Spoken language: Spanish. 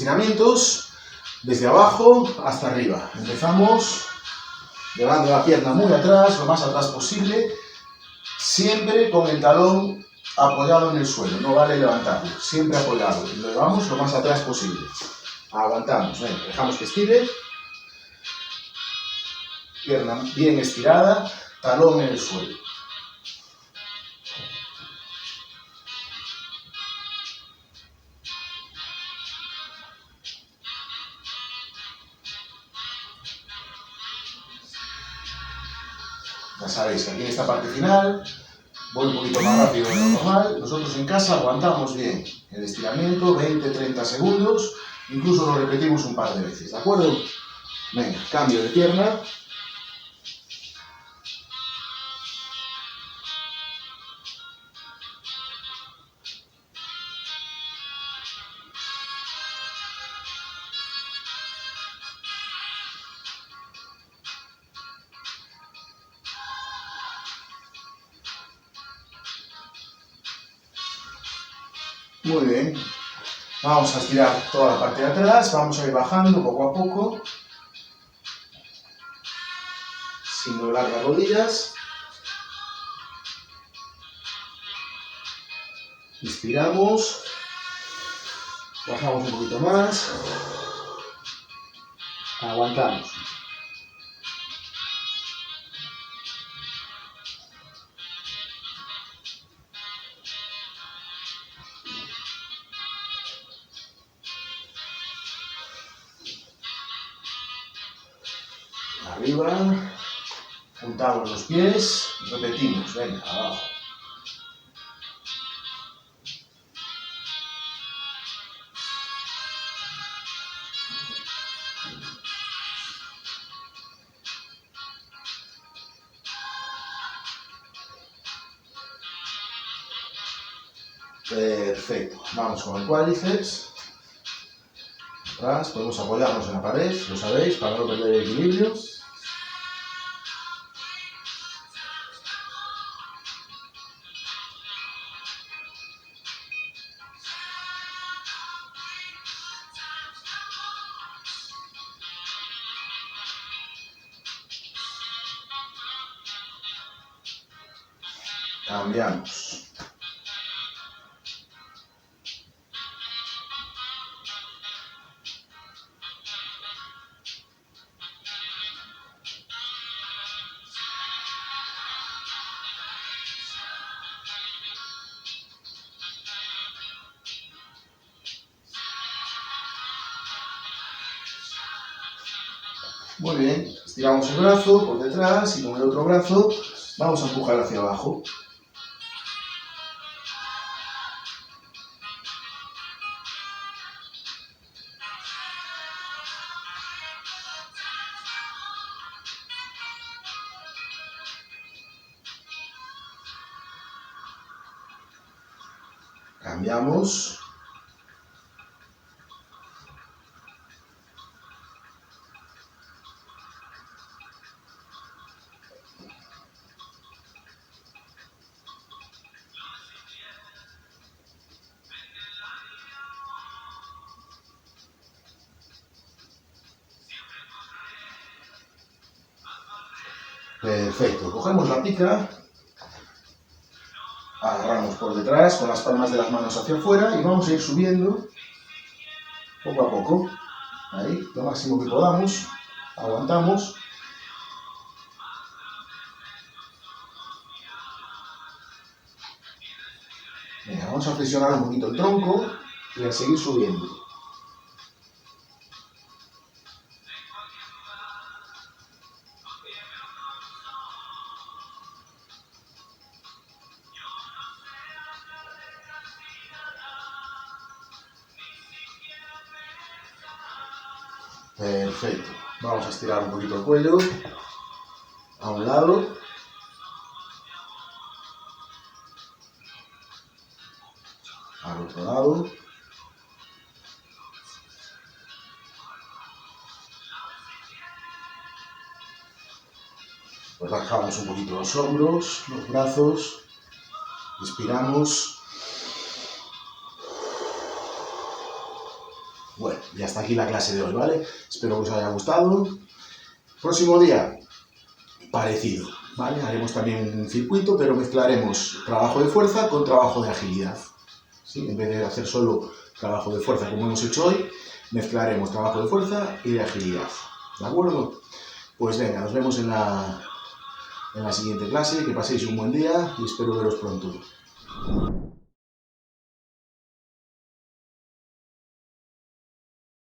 estiramientos desde abajo hasta arriba. Empezamos llevando la pierna muy atrás, lo más atrás posible, siempre con el talón apoyado en el suelo, no vale levantarlo, siempre apoyado, y lo llevamos lo más atrás posible. Aguantamos, venga, dejamos que estire, pierna bien estirada, talón en el suelo. Ya sabéis que aquí en esta parte final voy un poquito más rápido de lo normal. Nosotros en casa aguantamos bien el estiramiento, 20-30 segundos, incluso lo repetimos un par de veces, ¿de acuerdo? Venga, cambio de pierna. Muy bien. Vamos a estirar toda la parte de atrás, vamos a ir bajando poco a poco, sin doblar las rodillas. Inspiramos, bajamos un poquito más, aguantamos. Arriba, juntamos los pies, repetimos, venga, abajo. Perfecto, vamos con el cuádriceps. Atrás, podemos apoyarnos en la pared, lo sabéis, para no perder el equilibrio. Cambiamos. Muy bien, estiramos el brazo por detrás y con el otro brazo vamos a empujar hacia abajo. Cambiamos. Perfecto, cogemos la pica, agarramos por detrás con las palmas de las manos hacia afuera y vamos a ir subiendo poco a poco, ahí, lo máximo que podamos, aguantamos. Venga, vamos a flexionar un poquito el tronco y a seguir subiendo. Perfecto. Vamos a estirar un poquito el cuello a un lado. Al otro lado. Relajamos un poquito los hombros, los brazos. Inspiramos. Bueno, y hasta aquí la clase de hoy, ¿vale? Espero que os haya gustado. Próximo día, parecido, ¿vale? Haremos también un circuito, pero mezclaremos trabajo de fuerza con trabajo de agilidad, ¿sí? En vez de hacer solo trabajo de fuerza como hemos hecho hoy, mezclaremos trabajo de fuerza y de agilidad, ¿de acuerdo? Pues venga, nos vemos en la siguiente clase, que paséis un buen día y espero veros pronto.